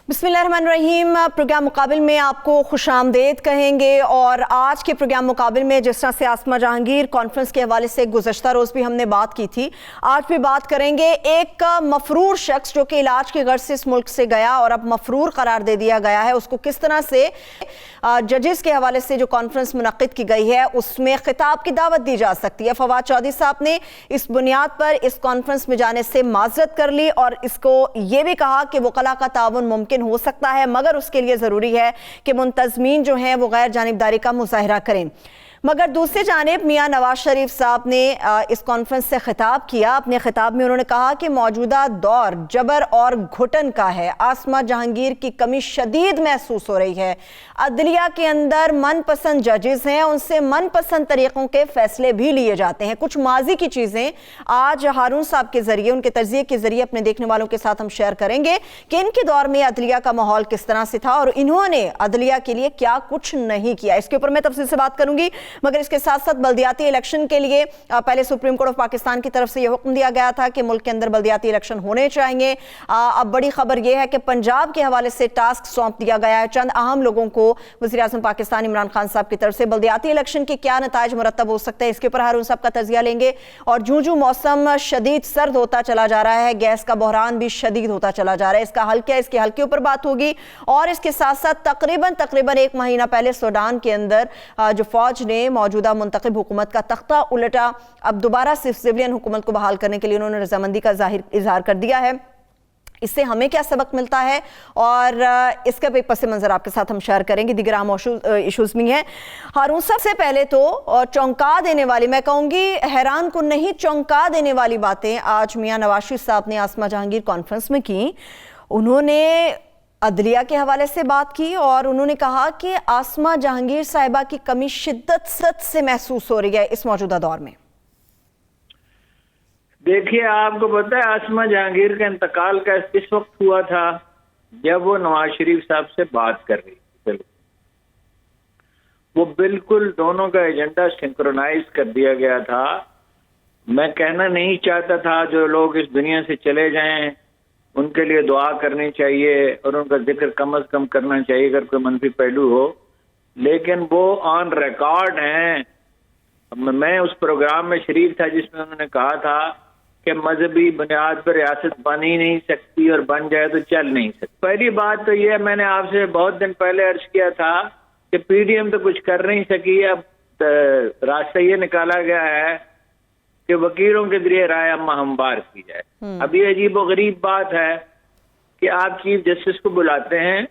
बिस्मिल्लाहिर्रहमानिर्रहीम। प्रोग्राम मुकाबिल में आपको खुशामदीद कहेंगे। और आज के प्रोग्राम मुकाबिल में जिस तरह से आसमा जहांगीर कॉन्फ्रेंस के हवाले से गुज़श्ता रोज़ भी हमने बात की थी, आज भी बात करेंगे। एक मफरूर शख्स जो कि इलाज की गर्ज से इस मुल्क से गया और अब मफरूर करार दे दिया गया है, उसको किस तरह से जजेस के हवाले से जो कॉन्फ्रेंस मुनक़्क़िद की गई है उसमें खिताब की दावत दी जा सकती है। फवाद चौधरी साहब ने इस बुनियाद पर इस कॉन्फ्रेंस में जाने से माज़रत कर ली और इसको ये भी कहा कि वकला का ताउन मुमकिन हो सकता है, मगर उसके लिए ज़रूरी है कि मुंतज़मीन जो हैं वो गैर जानिबदारी का मुज़ाहिरा करें। मगर दूसरी जानिब मियाँ नवाज शरीफ साहब ने इस कॉन्फ्रेंस से खिताब किया। अपने खिताब में उन्होंने कहा कि मौजूदा दौर जबर और घुटन का है। आसमा जहांगीर की कमी शदीद महसूस हो रही है। अदलिया के अंदर मनपसंद जजेस हैं, उनसे मनपसंद तरीक़ों के फैसले भी लिए जाते हैं। कुछ माजी की चीज़ें आज हारून साहब के ज़रिए, उनके तज़किये के ज़रिए अपने देखने वालों के साथ हम शेयर करेंगे कि इनके दौर में अदलिया का माहौल किस तरह से था और इन्होंने अदलिया के लिए क्या कुछ नहीं किया। इसके ऊपर मैं तफसील से बात करूंगी। मगर इसके साथ साथ बल्दियाती इलेक्शन के लिए पहले सुप्रीम कोर्ट ऑफ पाकिस्तान की तरफ से यह हुक्म दिया गया था कि मुल्क के अंदर बल्दियाती इलेक्शन होने चाहिए। अब बड़ी खबर यह है कि पंजाब के हवाले से टास्क सौंप दिया गया है चंद अहम लोगों को। वज़ीर आज़म पाकिस्तान इमरान खान साहब की तरफ से बल्दियाती इलेक्शन के क्या नताइज मुरतब हो सकते हैं, इसके ऊपर हारून साहब का तज़किया लेंगे। और जूं जूं मौसम शदीद सर्द होता चला जा रहा है, गैस का बहरान भी शदीद होता चला जा रहा है, इसका हल क्या है, इसके हल के ऊपर बात होगी। और इसके साथ साथ तकरीबन एक महीना पहले सूडान के अंदर जो फौज ने मौजूदा मुंतखब हुकूमत का तख्ता उलटा, अब दोबारा सिविलियन हुकूमत को बहाल करने के लिए उन्होंने रजामंदी का इजहार कर दिया है। इससे हमें क्या सबक मिलता है और इसका भी पस मंज़र आपके साथ हम शेयर करेंगे। दीगर अहम इशूज़ भी हैं। हारून साहब से पहले तो चौंका देने वाली, मैं कहूँगी हैरान कुन नहीं, चौंका देने वाली बातें आज मियाँ नवाज शरीफ साहब ने आसमा जहांगीर कॉन्फ्रेंस में की। उन्होंने अदलिया के हवाले से बात की और उन्होंने कहा कि आसमा जहांगीर साहिबा की कमी शिद्दत से महसूस हो रही है इस मौजूदा दौर में। देखिए, आपको पता है आसमा जहांगीर का इंतकाल का इस वक्त हुआ था जब वो नवाज शरीफ साहब से बात कर रही थी। वो बिल्कुल दोनों का एजेंडा सिंक्रोनाइज कर दिया गया था। मैं कहना नहीं चाहता था जो लोग इस दुनिया से चले जाएं उनके लिए दुआ करनी चाहिए और उनका जिक्र कम अज कम करना चाहिए अगर कोई मनफी पहलू हो, लेकिन वो ऑन रिकॉर्ड हैं। मैं उस प्रोग्राम में शरीक था जिसमें उन्होंने कहा था कि मजहबी बुनियाद पर रियासत बन ही नहीं सकती और बन जाए तो चल नहीं सकती। पहली बात तो यह, मैंने आपसे बहुत दिन पहले अर्ज किया था कि पीडीएम तो कुछ कर नहीं सकी। अब रास्ता ये निकाला गया है कि वकीलों के जरिए राय अम्मा हमवार की जाए। अब ये अजीब व गरीब बात है कि आप चीफ जस्टिस को बुलाते हैं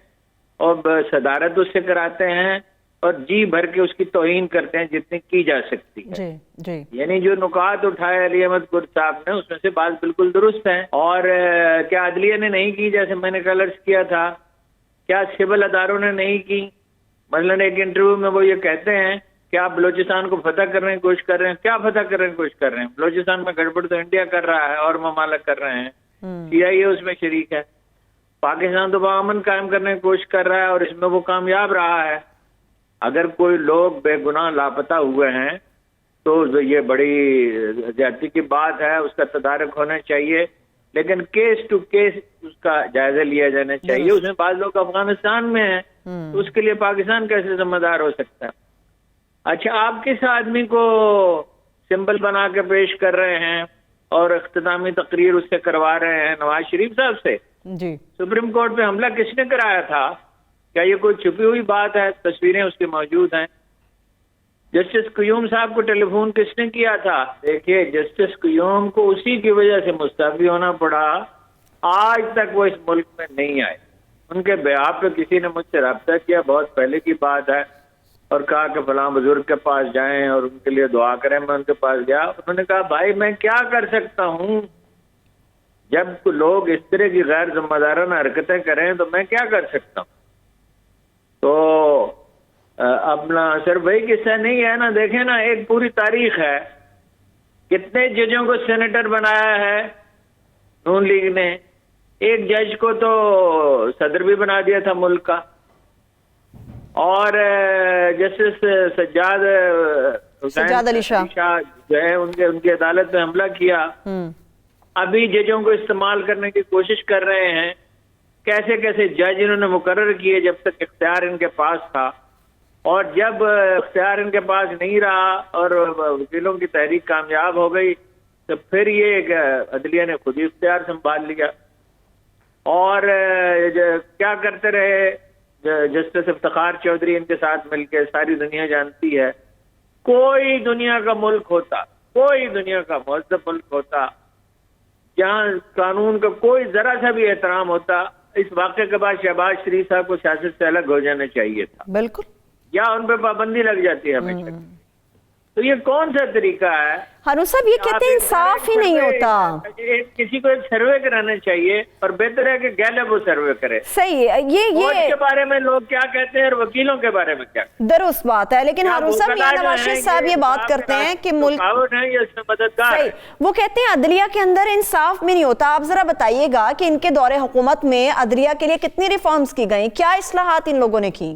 और सदारत उससे कराते हैं और जी भर के उसकी तौहीन करते हैं जितनी की जा सकती है। जी। यानी जो नुकात उठाए अली अहमद गुर साहब ने उसमें से बात बिल्कुल दुरुस्त है। और क्या अदलिया ने नहीं की, जैसे मैंने कल अर्ज किया था, क्या सिविल अदारों ने नहीं की? मसलन एक इंटरव्यू में वो ये कहते हैं कि आप बलोचिस्तान को फतह करने की कोशिश कर रहे हैं। क्या फतह करने की कोशिश कर रहे हैं? बलोचिस्तान में गड़बड़ तो इंडिया कर रहा है और ममालक कर रहे हैं, CIA उसमें शरीक है। पाकिस्तान तो अमन कायम करने की कोशिश कर रहा है और इसमें वो कामयाब रहा है। अगर कोई लोग बेगुनाह लापता हुए हैं तो ये बड़ी ज्यादती की बात है, उसका तदारक होना चाहिए, लेकिन केस टू केस उसका जायजा लिया जाना चाहिए। उसमें बाद लोग अफगानिस्तान में हैं तो उसके लिए पाकिस्तान कैसे जिम्मेदार हो सकता है? अच्छा, आप किस आदमी को सिंबल बना के पेश कर रहे हैं और इख्तितामी तकरीर उससे करवा रहे हैं? नवाज शरीफ साहब से। जी। सुप्रीम कोर्ट पे हमला किसने कराया था? क्या ये कोई छुपी हुई बात है? तस्वीरें उसकी मौजूद हैं। जस्टिस क्यूम साहब को टेलीफोन किसने किया था? देखिए, जस्टिस क्यूम को उसी की वजह से मुस्तफी होना पड़ा। आज तक वो इस मुल्क में नहीं आए। उनके ब्याह पे किसी ने मुझसे रब्ता किया, बहुत पहले की बात है, और कहा कि फलां बुजुर्ग के पास जाएं और उनके लिए दुआ करें। मैं उनके पास गया, उन्होंने कहा भाई मैं क्या कर सकता हूँ, जब लोग इस तरह की गैर जिम्मेदाराना हरकतें करें तो मैं क्या कर सकता हूँ। तो अपना सिर्फ वही किस्सा नहीं है ना, देखें ना, एक पूरी तारीख है। कितने जजों को सेनेटर बनाया है नून लीग ने? एक जज को तो सदर भी बना दिया था मुल्क का। और जस्टिस सज्जाद अली शाह जो है उनकी अदालत में हमला किया। अभी जजों को इस्तेमाल करने की कोशिश कर रहे हैं कैसे कैसे जज इन्होंने मुकर्रर किए जब तक इख्तियार इनके पास था, और जब इख्तियार इनके पास नहीं रहा और वकीलों की तहरीक कामयाब हो गई तो फिर ये अदलिया ने खुद ही इख्तियार संभाल लिया और क्या करते रहे। जस्टिस इफ्तिखार चौधरी इनके साथ मिलकर, सारी दुनिया जानती है, कोई दुनिया का मुल्क होता, कोई दुनिया का मुहज़्ज़ब मुल्क होता जहां कानून का कोई जरा सा भी एहतराम होता, इस वाक़े के बाद शहबाज शरीफ साहब को सियासत से अलग हो जाना चाहिए था, बिल्कुल, या उन पर पाबंदी लग जाती है हमेशा। तो ये कौन सा तरीका है? हारून साहब, ये कहते हैं इंसाफ ही नहीं होता। किसी को एक सर्वे कराना चाहिए और बेहतर है कि गैलेब वो सर्वे करे। सही है, ये के बारे में लोग क्या कहते हैं और वकीलों के बारे में क्या, दुरुस्त बात है। लेकिन हारून साहब, मियां नवाज शरीफ साहब ये बात करते हैं कि मुल्क है या इसमें मददगार है। वो कहते हैं अदलिया के अंदर इंसाफ भी नहीं होता। आप जरा बताइएगा कि इनके दौरे हुकूमत में अदलिया के लिए कितनी रिफॉर्म्स की गई, क्या इस्लाहात इन लोगों ने की?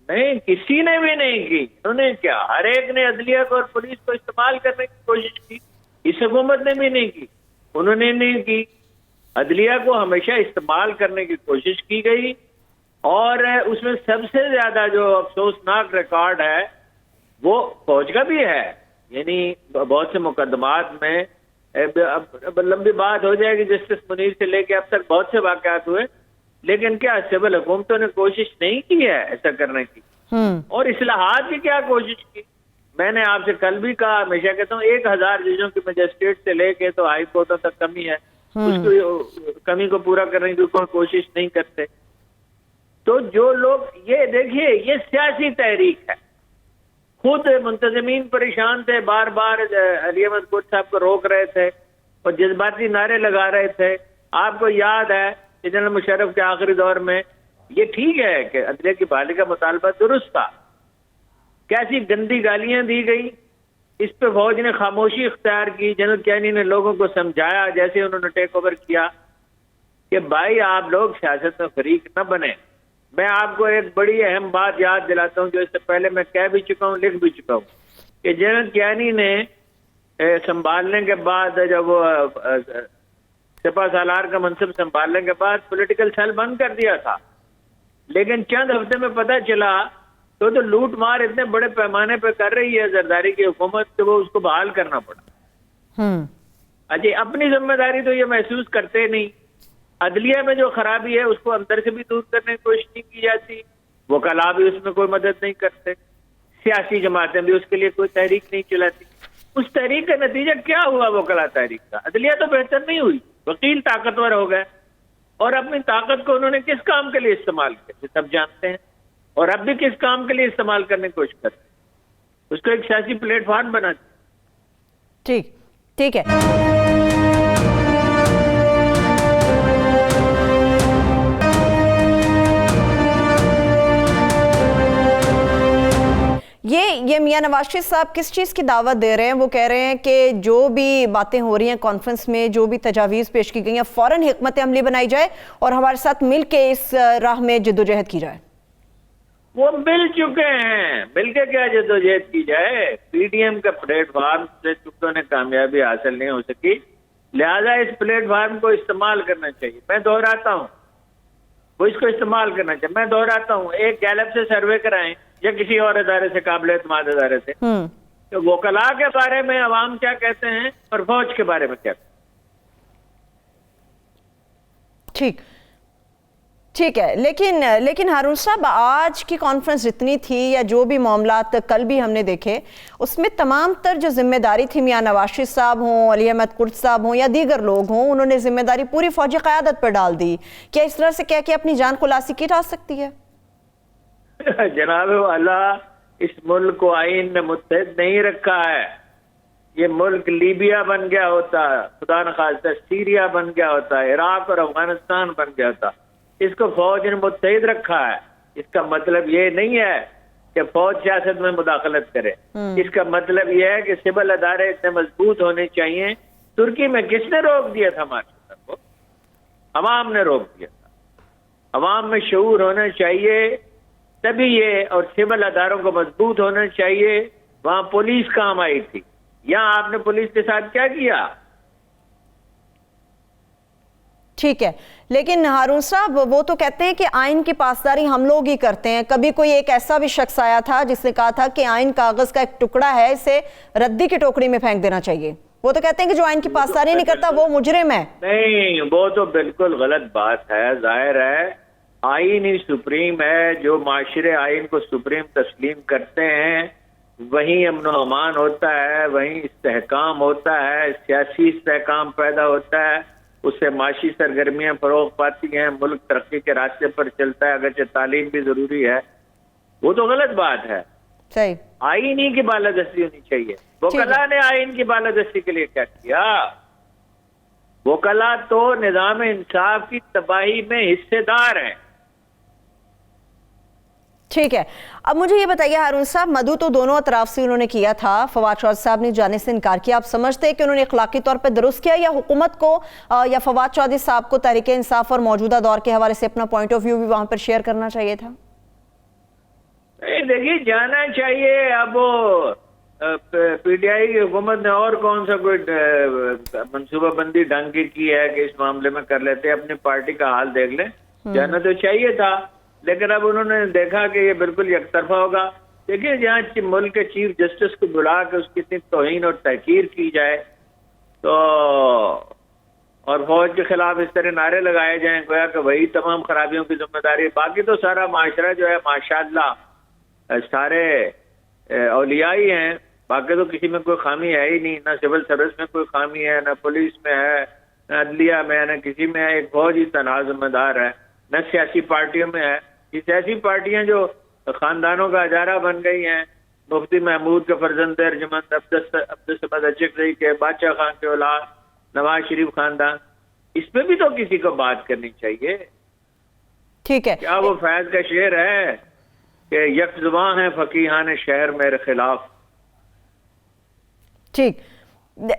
नहीं, किसी ने भी नहीं की। उन्होंने क्या, हर एक ने अदलिया को और पुलिस को इस्तेमाल करने की कोशिश की, इस हुकूमत ने भी नहीं की। उन्होंने नहीं की, अदलिया को हमेशा इस्तेमाल करने की कोशिश की गई और उसमें सबसे ज्यादा जो अफसोसनाक रिकॉर्ड है वो फौज का भी है। यानी बहुत से मुकदमात में, अब लंबी बात हो जाएगी, जस्टिस मुनीर से लेके अब तक बहुत से वाकयात हुए, लेकिन क्या सिविल हुकूमतों ने कोशिश नहीं की है ऐसा करने की? और इस्लाहात की क्या कोशिश की? मैंने आपसे कल भी कहा, हमेशा कहता हूँ, 1000 जजों की मजिस्ट्रेट से लेके तो हाई कोर्टों तक कमी है, उसकी कमी को पूरा करने की कोई कोशिश नहीं करते। तो जो लोग, ये देखिए, ये सियासी तहरीक है। खुद मुंतजमीन परेशान थे, बार बार अली अहमद कुर्द साहब को रोक रहे थे और जज्बाती नारे लगा रहे थे। आपको याद है कि जनरल मुशर्रफ के आखिरी दौर में, ये ठीक है कि अदलिया की बहाली का मुतालबा दुरुस्त था, कैसी गंदी गालियां दी गई, इस पे फौज ने खामोशी इख्तियार की। जनरल कैनी ने लोगों को समझाया जैसे उन्होंने टेक ओवर किया कि भाई आप लोग सियासत में फरीक न बने। मैं आपको एक बड़ी अहम बात याद दिलाता हूं जो इससे पहले मैं कह भी चुका हूं, लिख भी चुका हूं, कि जनरल कैनी ने संभालने के बाद, जब वो सिपा सालार का मनसब संभालने के बाद पॉलिटिकल सेल बंद कर दिया था, लेकिन चंद हफ्ते में पता चला तो लूट मार इतने बड़े पैमाने पर कर रही है जरदारी की हुकूमत कि वो उसको बहाल करना पड़ा। अजय अपनी जिम्मेदारी तो ये महसूस करते नहीं। अदलिया में जो खराबी है उसको अंदर से भी दूर करने की कोशिश नहीं की जाती, वकला भी उसमें कोई मदद नहीं करते, सियासी जमातें भी उसके लिए कोई तहरीक नहीं चलाती। उस तहरीक का नतीजा क्या हुआ? वकला तहरीक का अदलिया तो बेहतर नहीं हुई, वकील ताकतवर हो गए और अपनी ताकत को उन्होंने किस काम के लिए इस्तेमाल किया सब जानते हैं, और अब भी किस काम के लिए इस्तेमाल करने की कोशिश करते हैं, उसको एक सियासी प्लेटफॉर्म बनाते। ठीक, ठीक है। ये मियां नवाज शरीफ साहब किस चीज़ की दावत दे रहे हैं? वो कह रहे हैं कि जो भी बातें हो रही हैं कॉन्फ्रेंस में, जो भी तजावीज़ पेश की गई हैं, फ़ौरन हिकमत अमली बनाई जाए और हमारे साथ मिल के इस राह में जद्दोजहद की जाए। वो मिल चुके हैं, मिल के क्या जद्दोजहद की जाए? पीडीएम का प्लेटफॉर्म से चुप्तों ने कामयाबी हासिल नहीं हो सकी, लिहाजा इस प्लेटफॉर्म को इस्तेमाल करना चाहिए। मैं दोहराता हूँ, वो इसको इस्तेमाल करना चाहिए। मैं दोहराता हूँ, एक गैलप से सर्वे कराएं या किसी और अदारे से, काबिल एतमाद अदारे से, तो वकला के बारे में अवाम क्या कहते हैं और फौज के बारे में क्या कहते हैं। ठीक, ठीक है। लेकिन हारून साहब, आज की कॉन्फ्रेंस जितनी थी या जो भी मामलात कल भी हमने देखे, उसमें तमाम तर जो जिम्मेदारी थी, मियां नवाज शरीफ साहब हों, अली अहमद कुर्द साहब हों या दीगर लोग हों, उन्होंने जिम्मेदारी पूरी फौजी क़यादत पर डाल दी। क्या इस तरह से कह के अपनी जान खुलासी की जा सकती है? जनाब अल्लाह, इस मुल्क को आईन ने मुत्तहद नहीं रखा है। ये मुल्क लीबिया बन गया होता, खुदा न खास्ता सीरिया बन गया होता, इराक और अफगानिस्तान बन गया होता। इसको फौज ने मुत्तहद रखा है। इसका मतलब ये नहीं है कि फौज सियासत में मुदाखलत करे। इसका मतलब यह है कि सिविल अदारे इतने मजबूत होने चाहिए। तुर्की में किसने रोक दिया था मार्शल को? अवाम ने रोक दिया था। अवाम में शऊर होना चाहिए तभी ये, और सिविल अदारों को मजबूत होना चाहिए। वहां पुलिस काम आई थी, यहाँ आपने पुलिस के साथ क्या किया? ठीक है, लेकिन हारून साहब वो तो कहते हैं कि आइन की पासदारी हम लोग ही करते हैं। कभी कोई एक ऐसा भी शख्स आया था जिसने कहा था कि आइन कागज का एक टुकड़ा है, इसे रद्दी की टोकरी में फेंक देना चाहिए। वो तो कहते हैं कि जो आइन की पासदारी नहीं करता वो मुजरिम है। नहीं, वो तो बिल्कुल गलत बात है। जाहिर है आइन ही सुप्रीम है। जो माशरे आइन को सुप्रीम तस्लीम करते हैं वहीं अमन अमान होता है, वहीं इस्तेहकाम होता है, सियासी इस्तेहकाम पैदा होता है, उससे माशी सरगर्मियां फरोग पाती हैं, मुल्क तरक्की के रास्ते पर चलता है, अगरचे तालीम भी जरूरी है। वो तो गलत बात है। सही, आइन ही की बालादस्ती होनी चाहिए। वकला ने आइन की बालादस्ती के लिए क्या किया? वकला तो निजाम इंसाफ की तबाही में हिस्सेदार हैं। ठीक है, अब मुझे ये बताइए हारून साहब, मधु तो दोनों अतराफ से उन्होंने किया था, फवाद चौधरी साहब ने जाने से इनकार किया। आप समझते हैं कि उन्होंने अखलाकी तौर पर दुरुस्त किया, या हुकूमत को या फवाद चौधरी साहब को तहरीक इंसाफ और मौजूदा दौर के हवाले से अपना पॉइंट ऑफ व्यू भी वहां पर शेयर करना चाहिए था? देखिए, जाना चाहिए। अब वो पीटीआई की हुकूमत ने और कौन सा कोई मनसूबाबंदी ढंग की है कि इस मामले में कर लेते, अपनी पार्टी का हाल देख लें। जाना तो चाहिए था, लेकिन अब उन्होंने देखा कि ये बिल्कुल एकतरफा होगा। देखिए, जहाँ मुल्क के चीफ जस्टिस को बुला के उसकी इतनी तौहीन और तहकीर की जाए तो, और फौज के खिलाफ इस तरह नारे लगाए जाएं गोया कि वही तमाम खराबियों की जिम्मेदारी, बाकी तो सारा माशरा जो है माशाअल्लाह सारे औलियाई हैं, बाकी तो किसी में कोई खामी है ही नहीं। ना सिविल सर्विस में कोई खामी है, ना पुलिस में है, ना अदलिया में है, ना किसी में है। एक फौज ही तनहा जिम्मेदार है, न सियासी पार्टियों में है। ये सियासी पार्टियां जो खानदानों का हजारा बन गई हैं, मुफ्ती महमूद के फर्जंद अर्जुमंद, अब्दुल अचिक के, बादशाह खान के औलाद, नवाज शरीफ खानदान, इस पे भी तो किसी को बात करनी चाहिए। ठीक है, क्या वो फैज का शेर है कि यक जुबान है फकीहान शहर मेरे खिलाफ? ठीक,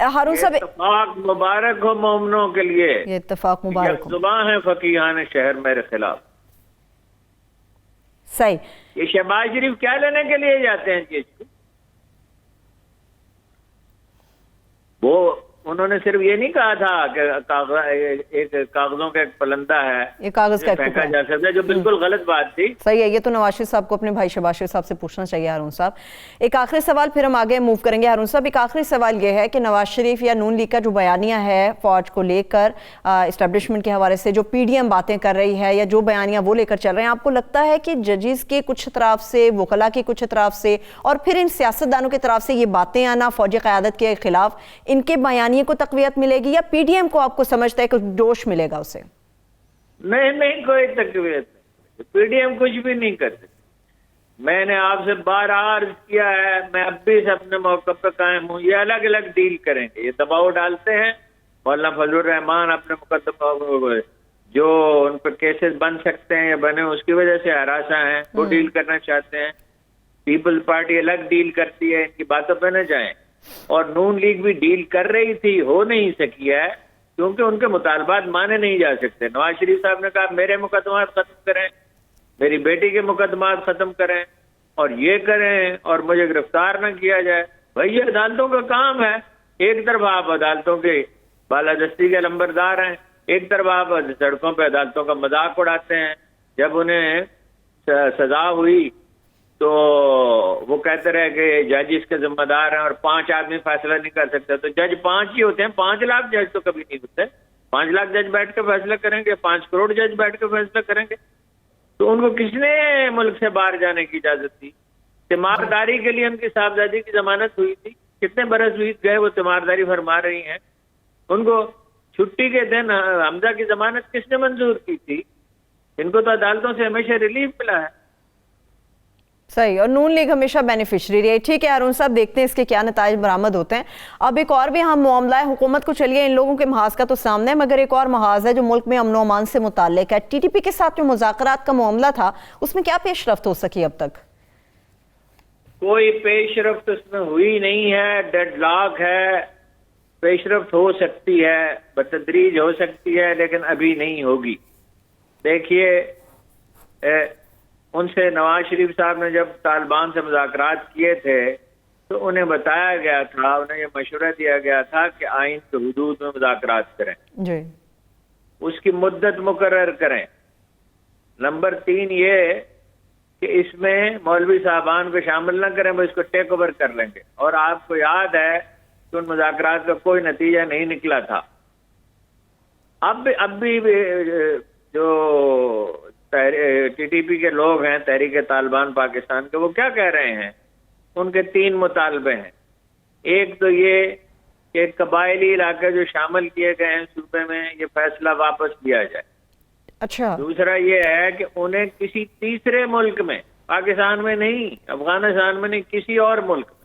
हारून साहब, इत्तेफाक मुबारक हो मोमिनों के लिए, ये इत्तेफाक मुबारक हो। जुबान है फकीहान शहर मेरे खिलाफ। सही, ये शहबाज शरीफ क्या लेने के लिए जाते हैं चीज को? वो उन्होंने सिर्फ ये नहीं कहा था कि एक कागजों का एक पलंदा है, ये कागज का फेंका जा सकता है, जो बिल्कुल गलत बात थी। सही है, ये तो नवाज शरीफ साहब को अपने भाई शहबाज शरीफ साहब से पूछना चाहिए। हारून साहब, एक आखिरी सवाल, फिर हम आगे मूव करेंगे। हारून साहब, एक आखिरी सवाल ये है कि नवाज शरीफ या नून लीग का जो बयानिया है फौज को लेकर, इस्टेब्लिशमेंट के हवाले से जो पीडीएम बातें कर रही है या जो बयानिया वो लेकर चल रहे हैं, आपको लगता है कि जजेस के कुछ तरफ से, वकला की कुछ तरफ से, और फिर इन सियासतदानों की तरफ से ये बातें आना फौजी क़यादत के खिलाफ, इनके बयानिए को तकवीयत मिलेगी या पीडीएम को आपको समझता है कि जोश मिलेगा उसे? नहीं, कोई तकवीयत नहीं। पीडीएम कुछ भी नहीं कर सकती। मैंने आपसे बार अर्ज किया है, मैं अब भी अपने मौके पर कायम हूँ। ये अलग अलग डील करेंगे, ये दबाव डालते हैं। मौलाना फजलुर रहमान अपने मुकदमा जो उन पर केसेस बन सकते हैं या बने उसकी वजह से हरासा हैं, वो डील करना चाहते हैं। पीपल्स पार्टी अलग डील करती है, इनकी बातों पर न जाएं। और नून लीग भी डील कर रही थी, हो नहीं सकी है क्योंकि उनके मुतालबात माने नहीं जा सकते। नवाज शरीफ साहब ने कहा मेरे मुकदमात खत्म करें, मेरी बेटी के मुकदमात खत्म करें और ये करें और मुझे गिरफ्तार न किया जाए। भाई ये अदालतों का काम है। एक तरफ आप अदालतों के बालादस्ती के लंबरदार हैं, एक तरफ आप सड़कों पर अदालतों का मजाक उड़ाते हैं। जब उन्हें सजा हुई तो वो कहते रहे कि जज इसके जिम्मेदार हैं और 5 आदमी फैसला नहीं कर सकते। तो जज 5 ही होते हैं, 5 लाख जज तो कभी नहीं होते। 5 लाख जज बैठ के फैसला करेंगे, 5 करोड़ जज बैठ के फैसला करेंगे? तो उनको किसने मुल्क से बाहर जाने की इजाजत दी? तिमारदारी के लिए उनकी साहबजादी की जमानत हुई थी, कितने बरस हुई गए वो तिमारदारी फरमा रही हैं। उनको छुट्टी के दिन हमजा की जमानत किसने मंजूर की थी? इनको तो अदालतों से हमेशा रिलीफ मिला है। सही, और नून लीग हमेशा बेनिफिशरी रही है। ठीक है हारून साहब, देखते हैं इसके क्या नताइज बरामद होते हैं। अब एक और भी हम मामला है हुकूमत को, चलिए इन लोगों के महाज का तो सामने है, मगर एक और महाज है जो मुल्क में अमन व अमान से मुताल्लिक है। टीटीपी के साथ जो मुज़ाकरात का मामला था उसमें क्या पेशरफ्त हो सकी अब तक? कोई पेशरफ्त उसमें हुई नहीं है, डेडलॉक है। पेशरफ्त हो सकती है, बतदरीज हो सकती है, लेकिन अभी नहीं होगी। देखिए, उनसे नवाज शरीफ साहब ने जब तालिबान से मुज़ाकरात किए थे तो उन्हें बताया गया था, उन्हें यह मशवरा दिया गया था कि आइन के हुदूद में मुज़ाकरात करें। जी। उसकी मुद्दत मुकर्रर करें। नंबर 3 ये कि इसमें मौलवी साहबान को शामिल न करें, वो इसको टेक ओवर कर लेंगे। और आपको याद है कि उन मुज़ाकरात का कोई नतीजा नहीं निकला था। अब भी जो टीटीपी के लोग हैं, तहरीक तालिबान पाकिस्तान के, वो क्या कह रहे हैं? उनके 3 मुतालबे हैं। एक तो ये कि कबायली इलाके जो शामिल किए गए हैं सूबे में, ये फैसला वापस लिया जाए। अच्छा। दूसरा ये है कि उन्हें किसी तीसरे मुल्क में, पाकिस्तान में नहीं, अफगानिस्तान में नहीं, किसी और मुल्क में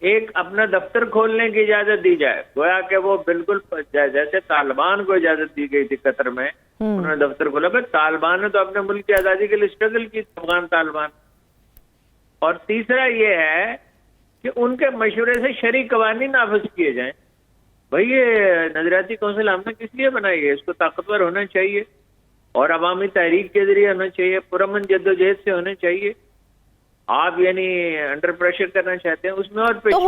एक अपना दफ्तर खोलने की इजाजत दी जाए। गोया कि वो बिल्कुल जैसे तालिबान को इजाजत दी गई थी कतर में, उन्होंने दफ्तर खोला। पर तालिबान ने तो अपने मुल्क की आजादी के लिए स्ट्रगल की, अफगान तालिबान। और तीसरा ये है कि उनके मशवरे से शरई कवानीन नाफिज किए जाएं। भाई ये नजरियाती कौंसिल हमने किस लिए बनाई है? इसको ताकतवर होना चाहिए और अवामी तहरीक के जरिए होना चाहिए, पुरअमन जद्दोजहद से होने चाहिए। आप यानी अंडर प्रेशर करना चाहते हैं उसमें और तो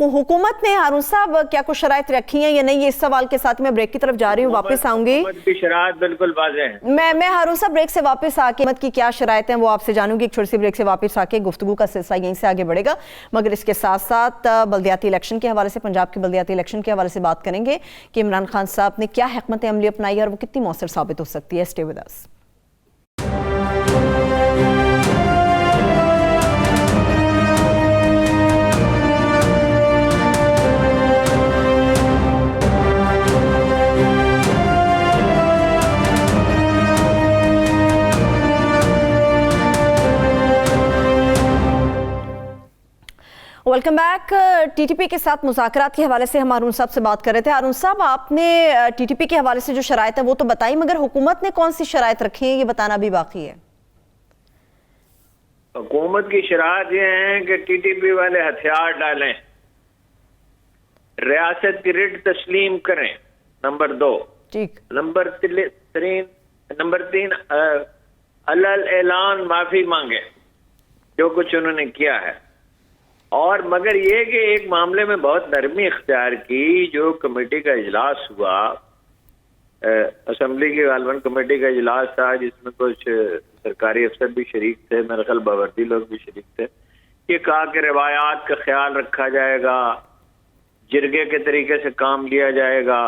हुकूमत ने हारून साहब क्या कुछ शराइत रखी हैं या नहीं? ये इस सवाल के साथ मैं ब्रेक की तरफ जा रही हूँ, वापस आऊंगी। हुकूमत की शराइत बिल्कुल वाज़ेह है। मैं हारून साहब ब्रेक से वापस आके हुकूमत की क्या शराइत हैं वो आपसे जानूंगी। एक छोटी सी ब्रेक से वापस आके गुफ्तगू का सिलसिला यहीं से आगे बढ़ेगा, मगर इसके साथ साथ बल्दियाती इलेक्शन के हवाले से, पंजाब के बल्दियाती इलेक्शन के हवाले से बात करेंगे कि इमरान खान साहब ने क्या हिकमत अमली अपनाई है और वो कितनी मौसर साबित हो सकती है। Stay with us. Welcome back. TTP के साथ मुज़ाकरात के हवाले से हम हारून साहब से बात कर रहे थे। हारून साहब, आपने टीटीपी के हवाले से जो शराइत है वो तो बताई, मगर हुकूमत ने कौन सी शराइत रखी है ये बताना भी बाकी है। हुकूमत की शराइत ये है कि टीटीपी वाले हथियार डालें, रियासत की रिट तस्लीम करें, नंबर 2। ठीक। नंबर 3 अलल ऐलान माफी मांगे जो कुछ उन्होंने किया है। और मगर ये कि एक मामले में बहुत नरमी इख्तियार की। जो कमेटी का इजलास हुआ, असेंबली की गालवन कमेटी का इजलास था, जिसमें कुछ सरकारी अफसर भी शरीक थे, मेरे ख्याल बावर्दी लोग भी शरीक थे। ये कहा कि रिवायात का ख्याल रखा जाएगा, जिरगे के तरीके से काम लिया जाएगा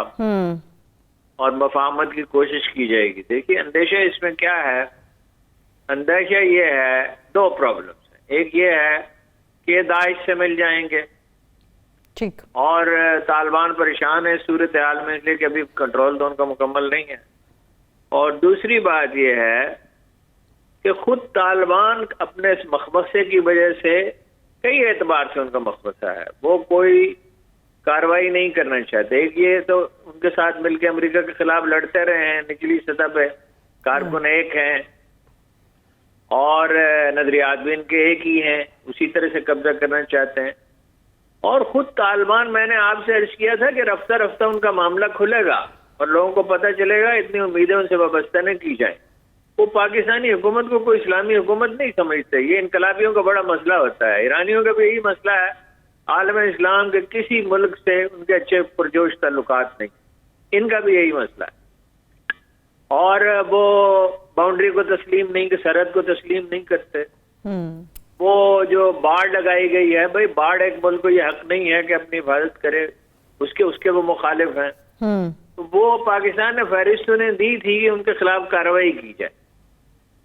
और मफाहमत की कोशिश की जाएगी। देखिए अंदेशा इसमें क्या है? अंदेशा ये है, 2 प्रॉब्लम्स है। एक ये है कि दाइश से मिल जाएंगे, ठीक, और तालिबान परेशान है सूरत हाल में, इसलिए कि अभी कंट्रोल तो उनका मुकम्मल नहीं है। और दूसरी बात यह है कि खुद तालिबान अपने इस मखमसे की वजह से, कई एतबार से उनका मखमसा है, वो कोई कार्रवाई नहीं करना चाहते। एक ये तो उनके साथ मिलकर अमेरिका के खिलाफ लड़ते रहे हैं, निचली सतह पे कारकुन एक हैं और नजरियात भी इनके एक ही हैं, उसी तरह से कब्जा करना चाहते हैं। और खुद तालिबान, मैंने आपसे अर्ज किया था कि रफ्ता रफ्ता उनका मामला खुलेगा और लोगों को पता चलेगा, इतनी उम्मीदें उनसे वाबस्ता न की जाए। वो पाकिस्तानी हुकूमत को कोई इस्लामी हुकूमत नहीं समझते। ये इनकलाबियों का बड़ा मसला होता है, ईरानियों का भी यही मसला है। आलम इस्लाम के किसी मुल्क से उनके अच्छे पुरजोश ताल्लुकात नहीं, इनका भी यही मसला है। और वो बाउंड्री को तस्लीम नहीं, सरहद को तस्लीम नहीं करते। वो जो बाढ़ लगाई गई है, भाई बाढ़ एक मुल्क को ये हक नहीं है कि अपनी हिफाजत करे, उसके वो मुखालिफ हैं। तो वो पाकिस्तान ने फहरिस्त उन्हें दी थी कि उनके खिलाफ कार्रवाई की जाए।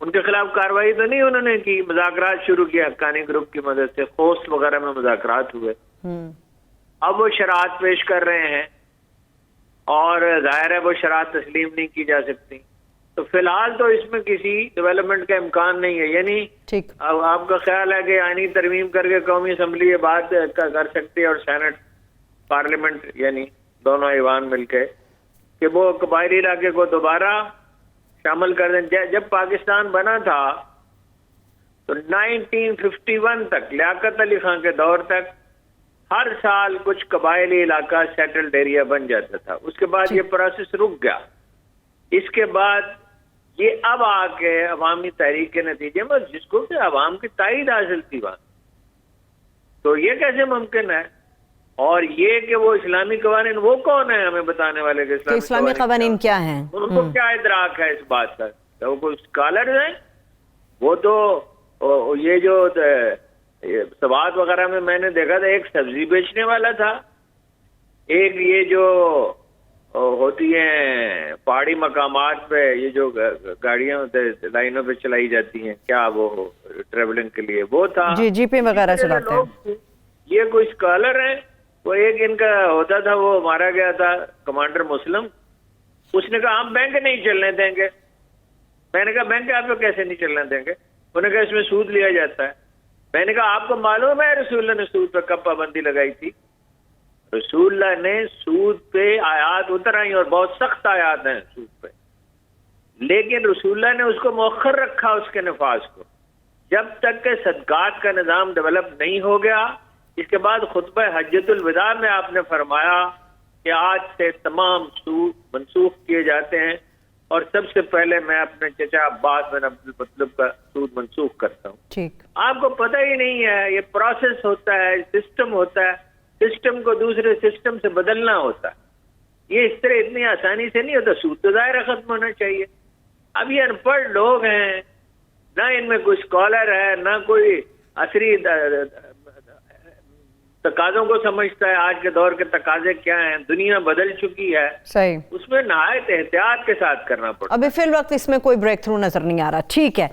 उनके खिलाफ कार्रवाई तो नहीं उन्होंने की, मुज़ाकरात शुरू किया हक्कानी ग्रुप की मदद से, खोस्त वगैरह में मुज़ाकरात हुए। अब वो शरात पेश कर रहे हैं और जाहिर है वो शरात तस्लीम नहीं की जा सकती। तो फिलहाल तो इसमें किसी डेवलपमेंट का इम्कान नहीं है। यानी ठीक, अब आपका ख्याल है कि आईनी तरमीम करके कौमी असम्बली ये बात कर सकती है और सेनेट पार्लियामेंट यानी दोनों ऐवान मिलके कि वो कबायली इलाके को दोबारा शामिल कर दें। जब पाकिस्तान बना था तो 1951 तक, लियाकत अली खान के दौर तक, हर साल कुछ कबायली इलाका सेटल्ड एरिया बन जाता था। उसके बाद ये प्रोसेस रुक गया। इसके बाद ये अब आके अवामी तहरीक के नतीजे में जिसको कि अवाम की ताईद हासिल थी वहां, तो ये कैसे मुमकिन है और ये कि वो इस्लामी कवानीन, वो कौन है हमें बताने वाले कि कि इस्लामी कवानीन क्या हैं? उनको क्या इदराक है इस बात का? तो वो कोई स्कॉलर है? वो तो ये जो सवात वगैरह में मैंने देखा था, एक सब्जी बेचने वाला था, एक ये जो होती हैं पहाड़ी मकामात पे ये जो गाड़ियां लाइनों पे चलाई जाती हैं, क्या वो ट्रेवलिंग के लिए, वो था। जी, जीपे वगैरह चलाते हैं। ये कोई स्कॉलर है? वो एक इनका होता था, वो मारा गया था, कमांडर मुस्लिम। उसने कहा हम बैंक नहीं चलने देंगे। मैंने कहा बैंक आपको कैसे नहीं चलने देंगे? उन्होंने कहा इसमें सूद लिया जाता है। मैंने कहा आपको मालूम है रसूलुल्लाह ने सूद पर कब पाबंदी लगाई थी? रसूलुल्लाह ने सूद पे आयात उतर आई और बहुत सख्त आयात हैं सूद पे, लेकिन रसूलुल्लाह ने उसको मौखर रखा, उसके नफाज को, जब तक के सदकात का निजाम डेवलप नहीं हो गया। इसके बाद खुतबा हज्जतुल विदा में आपने फरमाया कि आज से तमाम सूद मनसूख किए जाते हैं और सबसे पहले मैं अपने चचा अब्बास बिन अब्दुल मुत्तलिब का सूद मनसूख करता हूँ। ठीक, आपको आपको पता ही नहीं है, ये प्रोसेस होता है, सिस्टम होता है, सिस्टम को दूसरे सिस्टम से बदलना होता है। ये इस तरह इतनी आसानी से नहीं होता। सूद तो दायरा खत्म होना चाहिए। अब ये अनपढ़ लोग हैं, ना इनमें कोई स्कॉलर है, ना कोई असरी तकाजों को समझता है। आज के दौर के तकाजे क्या हैं, दुनिया बदल चुकी है, सही, उसमें नहायत एहतियात के साथ करना पड़ता है। अभी फिल वक्त इसमें कोई ब्रेक थ्रू नजर नहीं आ रहा। ठीक है,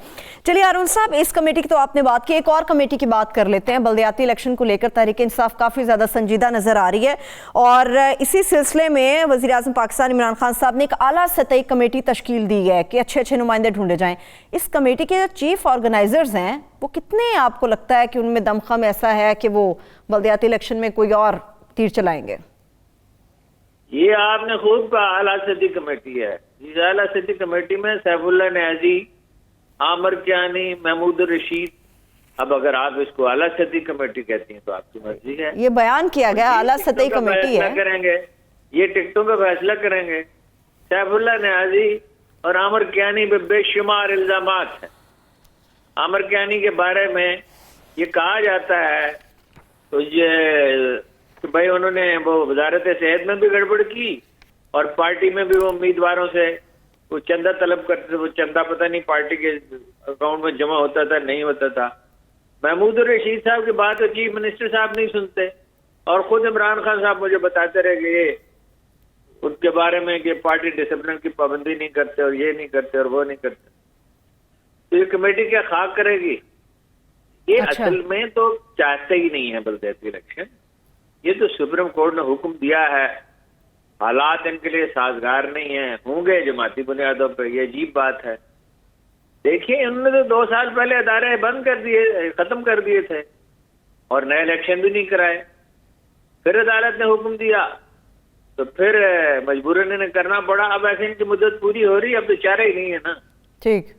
चलिए हारून साहब, इस कमेटी की तो आपने बात की, एक और कमेटी की बात कर लेते हैं। बल्दियाती इलेक्शन को लेकर तहरीक इंसाफ काफी ज्यादा संजीदा नजर आ रही है और इसी सिलसिले में वजीर आजम पाकिस्तान इमरान खान साहब ने एक आला सतही कमेटी तश्कील दी है कि अच्छे अच्छे नुमाइंदे ढूंढे जाएं। इस कमेटी के जो चीफ ऑर्गेनाइजर्स हैं वो कितने आपको लगता है कि उनमें दमखम ऐसा है कि वो बल्दियाती इलेक्शन में कोई और तीर चलाएंगे? ये आपने खूब कहा, आला सदी कमेटी है। इस आला सदी कमेटी में सैफुल्लाह न्याजी, आमिर कियानी, महमूद रशीद। अब अगर आप इसको आला सदी कमेटी कहती हैं तो आपकी मर्जी है। ये बयान किया गया आला सतही कमेटी है, करेंगे ये टिकटों का फैसला करेंगे। सैफुल्लाह न्याजी और आमिर कियानी पे बेशुमार इल्जामात हैं। आमिर कियानी के बारे में ये कहा जाता है तो ये कि भाई उन्होंने वो वजारत सेहत में भी गड़बड़ की और पार्टी में भी वो उम्मीदवारों से वो चंदा तलब करते थे। वो चंदा पता नहीं पार्टी के अकाउंट में जमा होता था नहीं होता था। महमूद रशीद साहब की बात तो चीफ मिनिस्टर साहब नहीं सुनते और खुद इमरान खान साहब मुझे बताते रहे कि ये उनके बारे में कि पार्टी डिसिप्लिन की पाबंदी नहीं करते और ये नहीं करते और वो नहीं करते। तो ये कमेटी क्या खाक करेगी? ये अच्छा। असल में तो चाहते ही नहीं है बल्दियाती इलेक्शन। ये तो सुप्रीम कोर्ट ने हुक्म दिया है, हालात इनके लिए साजगार नहीं है, होंगे जमाती बुनियादों पर। ये अजीब बात है। देखिए इन्होंने तो 2 साल पहले अदारे बंद कर दिए, खत्म कर दिए थे और नए इलेक्शन भी नहीं कराए। फिर अदालत ने हुक्म दिया तो फिर मजबूरन इन्हें करना पड़ा। अब ऐसे इनकी मुद्दत पूरी हो रही है, अब तो चारा ही नहीं है ना। ठीक,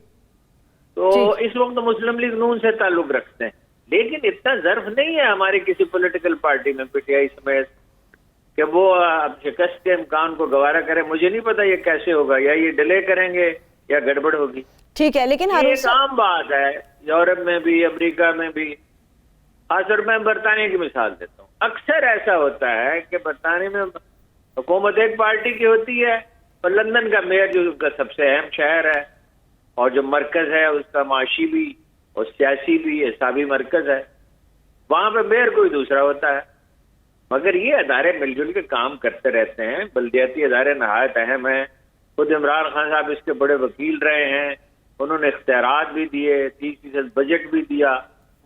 तो इस वक्त तो मुस्लिम लीग नून से ताल्लुक रखते हैं, लेकिन इतना जर्फ नहीं है हमारी किसी पॉलिटिकल पार्टी में, पीटीआई समेत, कि वो अब शिकस्त के इम्कान को गवारा करे। मुझे नहीं पता ये कैसे होगा, या ये डिले करेंगे या गड़बड़ होगी। ठीक है, लेकिन ये एक आम बात है यूरोप में भी, अमेरिका में भी। खासतौर मैं बरतानिया की मिसाल देता हूँ। अक्सर ऐसा होता है कि बरतानिया में हुकूमत एक पार्टी की होती है और लंदन का मेयर जो उनका सबसे अहम शहर है और जो मरकज है उसका माशी भी और सियासी भी हिसाबी मरकज है, वहां पे मेयर कोई दूसरा होता है। मगर ये अदारे मिलजुल के काम करते रहते हैं। बल्दियाती अदारे नहायत अहम है। खुद इमरान खान साहब इसके बड़े वकील रहे हैं, उन्होंने इख्तियारात भी दिए, 30% बजट भी दिया।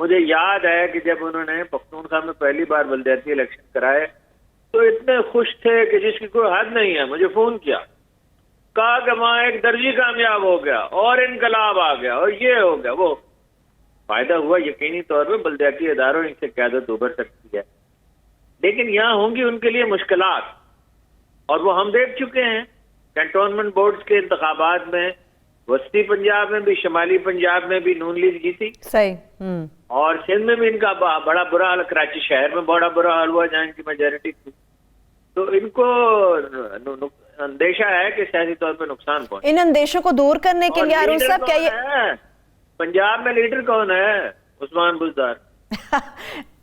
मुझे याद है कि जब उन्होंने पख्तूनख्वा में पहली बार बल्दियाती इलेक्शन कराए तो इतने खुश थे कि जिसकी कोई हद नहीं है। मुझे फोन किया, कहा कि वहां एक दर्जी कामयाब हो गया और इनकलाब आ गया और ये हो गया वो। फायदा हुआ यकीनी तौर पर बल्दियाती इदारों इनसे क़यादत उभर सकती है, लेकिन यहाँ होंगी उनके लिए मुश्किलात और वो हम देख चुके हैं। कैंटोनमेंट बोर्ड्स के इंतखाबात में वस्ती पंजाब में भी, शुमाली पंजाब में भी नून लीग जीती। सही। और सिंध में भी इनका बड़ा बुरा हाल, कराची शहर में बड़ा बुरा हाल हुआ जहाँ इनकी मेजोरिटी थी। तो इनको अंदेशा है कि सियासी तौर पर नुकसान पहुंचे। इन अंदेशों को दूर करने के लिए हारून साहब क्या ये पंजाब में लीडर कौन है? उस्मान बुज़दार।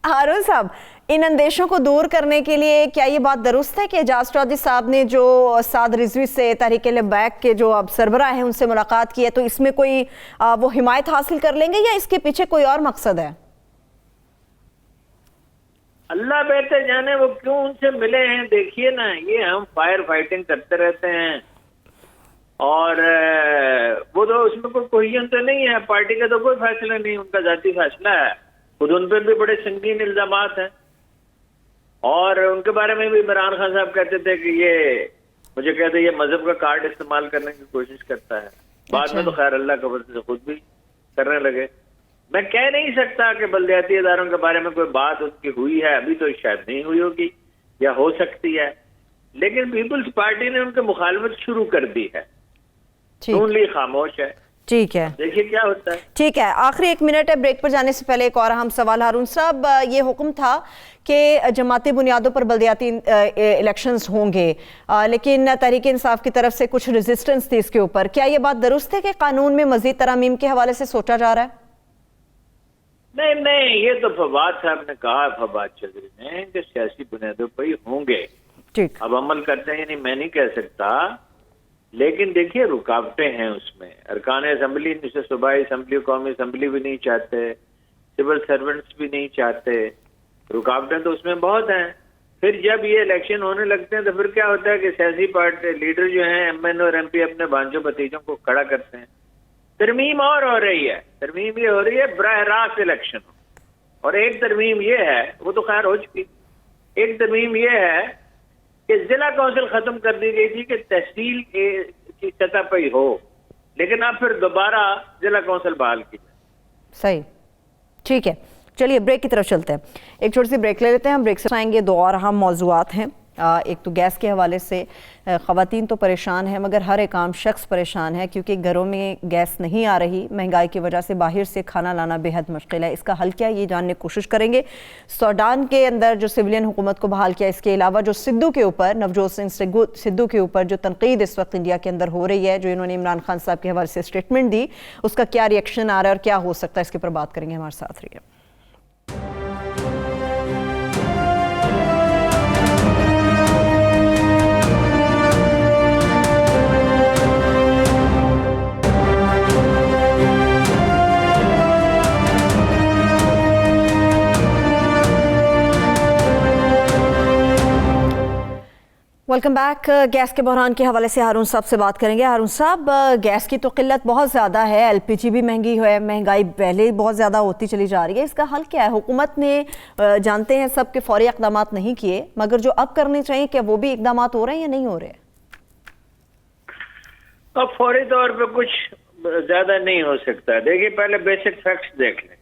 हारून साहब, इन अंदेशों को दूर करने के लिए क्या ये बात दुरुस्त है कि एजाज चौधरी साहब ने जो साद रिजवी से तहरीक बैक के जो अब सरबराह हैं उनसे मुलाकात की है, तो इसमें कोई वो हिमायत हासिल कर लेंगे या इसके पीछे कोई और मकसद है? अल्लाह बेहतर जाने वो क्यों उनसे मिले हैं। देखिए ना, ये हम फायर फाइटिंग करते रहते हैं और वो तो उसमें कोई कोहियन तो नहीं है, पार्टी का तो कोई फैसला नहीं, उनका जाती फैसला है। खुद उन पर भी बड़े संगीन इल्जामात हैं और उनके बारे में भी इमरान खान साहब कहते थे कि ये मुझे कहते ये मजहब का कार्ड इस्तेमाल करने की कोशिश करता है। बाद में तो खैर अल्लाह के वजह से खुद भी करने लगे। मैं कह नहीं सकता कि बल्दियाती इदारों के बारे में कोई बात उनकी हुई है, अभी तो शायद नहीं हुई होगी या हो सकती है, लेकिन पीपुल्स पार्टी ने उनकी मुखालफत शुरू कर दी है, सुन खामोश है। ठीक है, देखिए क्या होता है। ठीक है, आखिरी 1 मिनट है, ब्रेक पर जाने से पहले एक और अहम सवाल। हारून साहब, ये हुक्म था कि जमाती बुनियादों पर बल्दियाती इलेक्शंस होंगे, लेकिन तहरीक इंसाफ की तरफ से कुछ रेजिस्टेंस थी इसके ऊपर। क्या ये बात दुरुस्त है कि कानून में मजीद तरमीम के हवाले से सोचा जा रहा है? नहीं, ये तो फवाद साहब ने कहा, फवाद चौधरी ने, कि सियासी बुनियादों पर ही होंगे। ठीक, अब अमल करते हैं नहीं मैं नहीं कह सकता, लेकिन देखिए रुकावटें हैं उसमें। अरकान असम्बली, सूबाई असम्बली, कौमी असम्बली भी नहीं चाहते, सिविल सर्वेंट्स भी नहीं चाहते, रुकावटें तो उसमें बहुत हैं। फिर जब ये इलेक्शन होने लगते हैं तो फिर क्या होता है कि सियासी पार्टी लीडर जो हैं, एमएन और एमपी, अपने भांजों भतीजों को खड़ा करते हैं। तरमीम और हो रही है, तरमीम ये हो रही है बराह रास्त इलेक्शन हो, और एक तरमीम ये है, वो तो खैर हो चुकी, एक तरमीम ये है कि जिला काउंसिल खत्म कर दी गई थी कि तहसील की सतह पर ही हो, लेकिन अब फिर दोबारा जिला काउंसिल बहाल की। सही, ठीक है, चलिए ब्रेक की तरफ चलते हैं। एक छोटी सी ब्रेक ले लेते हैं। हम ब्रेक से आएंगे, दो और अहम मौजूआत हैं। एक तो गैस के हवाले से ख़वातीन तो परेशान है, मगर हर एक आम शख्स परेशान है, क्योंकि घरों में गैस नहीं आ रही। महंगाई की वजह से बाहर से खाना लाना बेहद मुश्किल है। इसका हल क्या है, ये जानने की कोशिश करेंगे। सूडान के अंदर जो सिविलियन हुकूमत को बहाल किया, इसके अलावा जो सिद्धू के ऊपर, नवजोत सिंह सिद्धू के ऊपर जो तनकीद इस वक्त इंडिया के अंदर हो रही है, जो इन्होंने इमरान खान साहब के हवाले से स्टेटमेंट दी, उसका क्या रिएक्शन आ रहा है और क्या हो सकता है, इसके ऊपर बात करेंगे। हमारे साथ रहिए। Welcome back. गैस के बहरान के हवाले से हारून साहब से बात करेंगे। हारून साहब, गैस की तो किल्लत बहुत ज़्यादा है, एलपीजी भी महंगी है, महंगाई पहले ही बहुत ज़्यादा होती चली जा रही है। इसका हल क्या है? हुकूमत ने, जानते हैं सब के फौरी इक़दाम नहीं किए, मगर जो अब करने चाहिए, क्या वो भी इक़दाम हो रहे हैं या नहीं हो रहे? अब फौरी तौर पर कुछ ज़्यादा नहीं हो सकता। देखिए, पहले बेसिक फैक्ट्स देख लें।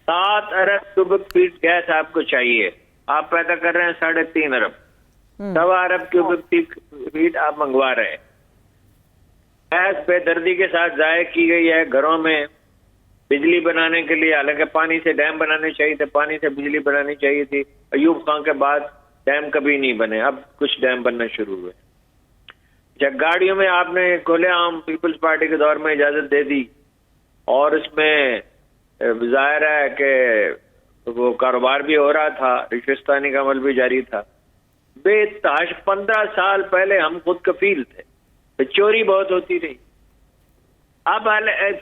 7 अरब क्यूबिक फीट गैस आपको चाहिए, आप पैदा कर रहे हैं 3.5 अरब, 1.25 अरब क्यूबिक फीट आप मंगवा रहे हैं। गैस बेदर्दी के साथ जाया की गई है घरों में बिजली बनाने के लिए। हालांकि पानी से डैम बनाने चाहिए थे, पानी से बिजली बनानी चाहिए थी। अयूब खान के बाद डैम कभी नहीं बने, अब कुछ डैम बनना शुरू हुए। जब गाड़ियों में आपने खुलेआम पीपल्स पार्टी के दौर में इजाजत दे दी, और उसमें जाहिर है कि वो कारोबार भी हो रहा था, रिश्वतस्तानी का अमल भी जारी था। बेतहाश 15 साल पहले हम खुद कफील थे, तो चोरी बहुत होती रही। अब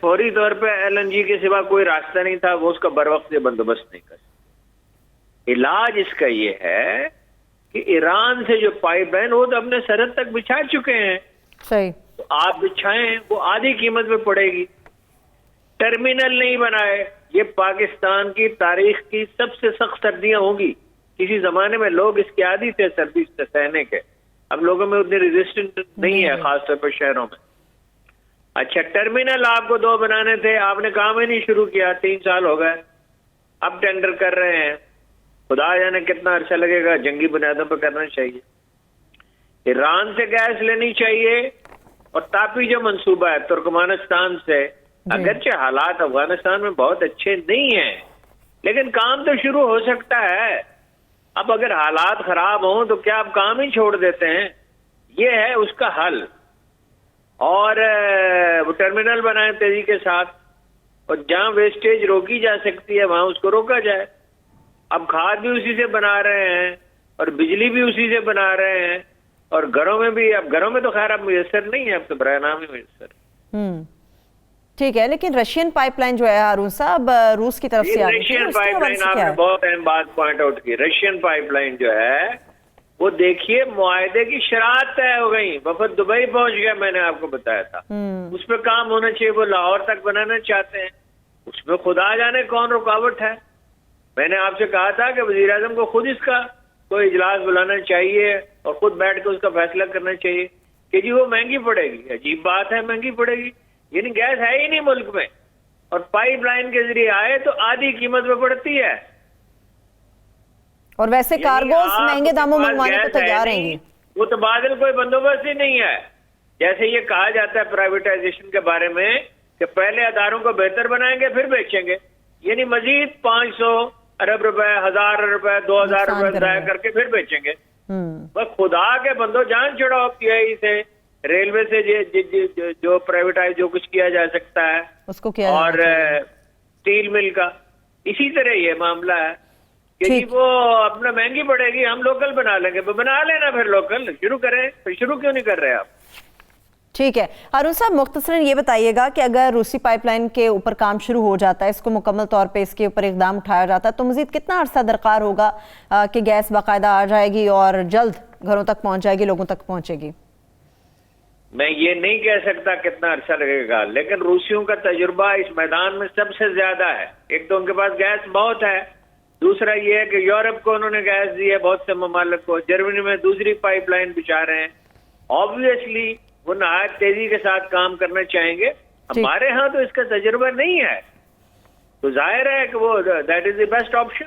फौरी तौर पे एलएनजी के सिवा कोई रास्ता नहीं था, वो उसका बरवक्त बंदोबस्त नहीं कर। इलाज इसका ये है कि ईरान से जो पाइपलाइन, वो तो अपने सरहद तक बिछा चुके हैं। सही, तो आप बिछाएं, वो आधी कीमत में पड़ेगी। टर्मिनल नहीं बनाए, ये पाकिस्तान की तारीख की सबसे सख्त सर्दियां होंगी। किसी जमाने में लोग इसके आदी थे सर्दी से सहने के, अब लोगों में उतनी रेजिस्टेंट नहीं है, खासतौर पर शहरों में। अच्छा, टर्मिनल आपको 2 बनाने थे, आपने काम ही नहीं शुरू किया, 3 साल हो गए, अब टेंडर कर रहे हैं। खुदा जाने कितना अरसा लगेगा, जंगी बुनियादों पर करना चाहिए। ईरान से गैस लेनी चाहिए, और तापी जो मंसूबा है तुर्कमानिस्तान से, अगरचे हालात अफगानिस्तान में बहुत अच्छे नहीं हैं, लेकिन काम तो शुरू हो सकता है। अब अगर हालात खराब हों तो क्या आप काम ही छोड़ देते हैं? ये है उसका हल। और वो टर्मिनल बनाए तेजी के साथ, और जहां वेस्टेज रोकी जा सकती है वहां उसको रोका जाए। अब खाद भी उसी से बना रहे हैं और बिजली भी उसी से बना रहे हैं, और घरों में भी, अब घरों में तो खैर अब मुयस्सर नहीं है, अब तो बराह नाम ही मुयस्सर। ठीक है, लेकिन रशियन पाइपलाइन जो है हारून साहब रूस की तरफ से आ रही है, रशियन उसके हवाले पाइपलाइन से क्या आपने है? बहुत अहम बात पॉइंट आउट की। रशियन पाइपलाइन जो है वो देखिए मुआहदे की शरात तय हो गई, वफद दुबई पहुंच गया, मैंने आपको बताया था। उस पर काम होना चाहिए, वो लाहौर तक बनाना चाहते हैं, उसमें खुदा जाने कौन रुकावट है। मैंने आपसे कहा था कि वजीर आजम को खुद इसका कोई इजलास बुलाना चाहिए और खुद बैठ के उसका फैसला करना चाहिए कि जी वो महंगी पड़ेगी। अजीब बात है, महंगी पड़ेगी, यानी गैस है ही नहीं मुल्क में, और पाइपलाइन के जरिए आए तो आधी कीमत में पड़ती है। और वैसे कार्गोस महंगे दामों मंगवाने को तैयार नहीं, रहेंगी। वो तबादल कोई बंदोबस्त ही नहीं है। जैसे ये कहा जाता है प्राइवेटाइजेशन के बारे में कि पहले अदारों को बेहतर बनाएंगे फिर बेचेंगे, यानी मजीद 500 अरब रुपए, 1000 रुपए, 2000 रुपए जाया करके फिर बेचेंगे। बस खुदा के बंदो जान छुड़ाओ पीआई से, रेलवे से जो प्राइवेटाइज जो कुछ किया जा सकता है उसको किया, और स्टील मिल का इसी तरह ये मामला है कि वो अपना महंगी पड़ेगी, हम लोकल बना लेंगे। बना लेना फिर लोकल, शुरू करें, फिर शुरू क्यों नहीं कर रहे आप? ठीक है हारून साहब, मुख्तसरन ये बताइएगा कि अगर रूसी पाइपलाइन के ऊपर काम शुरू हो जाता है, इसको मुकम्मल तौर पे इसके ऊपर इकदाम उठाया जाता है, तो मजीद कितना अरसा दरकार होगा कि गैस बाकायदा आ जाएगी और जल्द घरों तक पहुंच जाएगी, लोगों तक पहुंचेगी? मैं ये नहीं कह सकता कितना अरसा लगेगा, लेकिन रूसियों का तजुर्बा इस मैदान में सबसे ज्यादा है। एक तो उनके पास गैस बहुत है, दूसरा ये है कि यूरोप को उन्होंने गैस दी है, बहुत से ममालिक को, जर्मनी में दूसरी पाइपलाइन बिछा रहे हैं। ऑब्वियसली वो नहायत तेजी के साथ काम करना चाहेंगे। हमारे यहाँ तो इसका तजुर्बा नहीं है, तो जाहिर है कि वो that is the best option.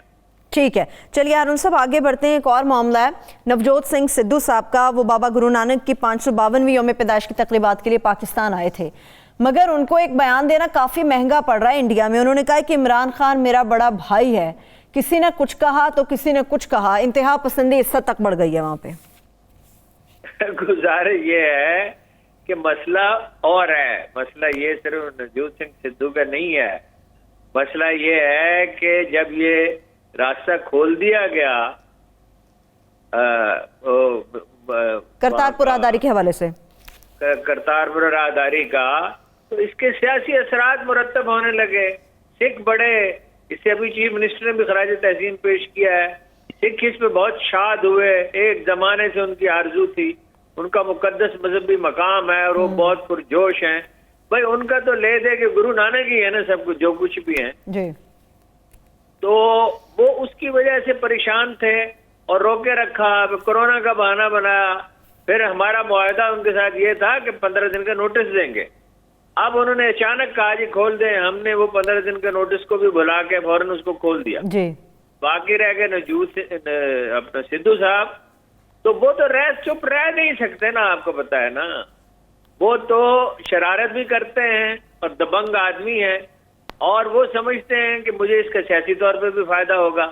ठीक है, चलिए हारून साहब आगे बढ़ते हैं। एक और मामला है नवजोत सिंह सिद्धू साहब का। वो बाबा गुरु नानक की 552वीं यौम पैदाइश की तकरीबात के लिए पाकिस्तान आए थे, मगर उनको एक बयान देना काफी महंगा पड़ रहा है इंडिया में। उन्होंने कहा कि इमरान खान मेरा बड़ा भाई है, किसी ने कुछ कहा तो किसी ने कुछ कहा, इंतहा पसंदी इस हद तक बढ़ गई है वहां पे। गुजारिश ये है कि मसला और है, मसला ये सिर्फ नवजोत सिंह सिद्धू का नहीं है, मसला ये है कि जब ये रास्ता खोल दिया गया करतारपुर राहदारी के हवाले से, करतारपुर राहदारी का, तो इसके सियासी असरात मुरतब होने लगे। सिख बड़े, इससे अभी चीफ मिनिस्टर ने भी खराज तहसीन पेश किया है, सिख इस पे बहुत शाद हुए, एक जमाने से उनकी आरजू थी, उनका मुकद्दस मजहबी मकाम है और वो बहुत पुरजोश हैं। भाई उनका तो ले दे कि गुरु नानक ही है ना सब कुछ, जो कुछ भी है जी। तो वो उसकी वजह से परेशान थे और रोके रखा, कोरोना का बहाना बनाया। फिर हमारा मुआहदा उनके साथ ये था कि 15 दिन का नोटिस देंगे। अब उन्होंने अचानक कहा जी खोल दें, हमने वो 15 दिन का नोटिस को भी भुला के फौरन उसको खोल दिया जी। बाकी रह गए नवजोत अपना सिद्धू साहब, तो वो तो चुप रह नहीं सकते ना, आपको पता है ना, वो तो शरारत भी करते हैं और दबंग आदमी है, और वो समझते हैं कि मुझे इसका सियासी तौर पे भी फायदा होगा,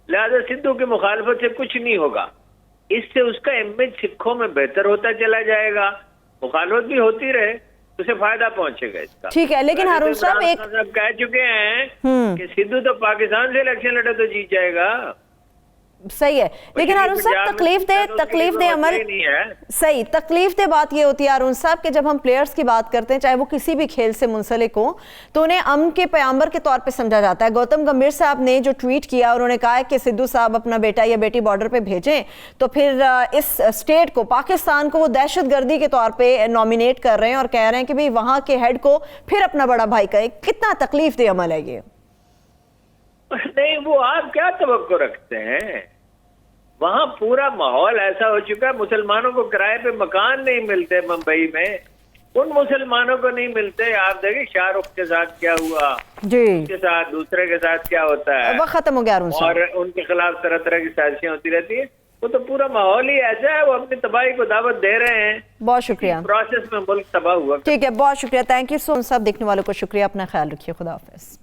लिहाजा सिद्धू की मुखालफत से कुछ नहीं होगा। इससे उसका इमेज सिखों में बेहतर होता चला जाएगा, मुखालफत भी होती रहे, उसे फायदा पहुंचेगा इसका। ठीक है, लेकिन हारून साहब एक कह चुके हैं कि सिद्धू तो पाकिस्तान से इलेक्शन लड़े तो जीत जाएगा। सही है, लेकिन हारून साहब तकलीफ दे अमल सही, तकलीफ दे बात ये होती है हारून साहब कि जब हम प्लेयर्स की बात करते हैं, चाहे वो किसी भी खेल से मुंसलिक हो, तो उन्हें अमन के पैगंबर के तौर पे समझा जाता है। गौतम गंभीर साहब ने जो ट्वीट किया, उन्होंने कहा है कि सिद्धू साहब अपना बेटा या बेटी बॉर्डर पे भेजें, तो फिर इस स्टेट को, पाकिस्तान को वो दहशतगर्दी के तौर पर नॉमिनेट कर रहे हैं और कह रहे हैं कि भाई वहां के हेड को फिर अपना बड़ा भाई कहे। कितना तकलीफ दे अमल है ये? नहीं, वो आप क्या तवक्को रखते हैं? वहां पूरा माहौल ऐसा हो चुका है, मुसलमानों को किराए पे मकान नहीं मिलते मुंबई में, उन मुसलमानों को नहीं मिलते। आप देखिए शाहरुख के साथ क्या हुआ जी, उसके साथ दूसरे के साथ क्या होता है, वक्त खत्म हो गया और उनके खिलाफ तरह तरह की साजिशें होती रहती है। वो तो पूरा माहौल ही ऐसा है, वो अपनी तबाही को दावत दे रहे हैं। बहुत शुक्रिया, प्रोसेस में मुल्क तबाह हुआ। ठीक है, बहुत शुक्रिया, थैंक यू सो मच। सब देखने वालों को शुक्रिया, अपना ख्याल रखिए, खुदा हाफिज।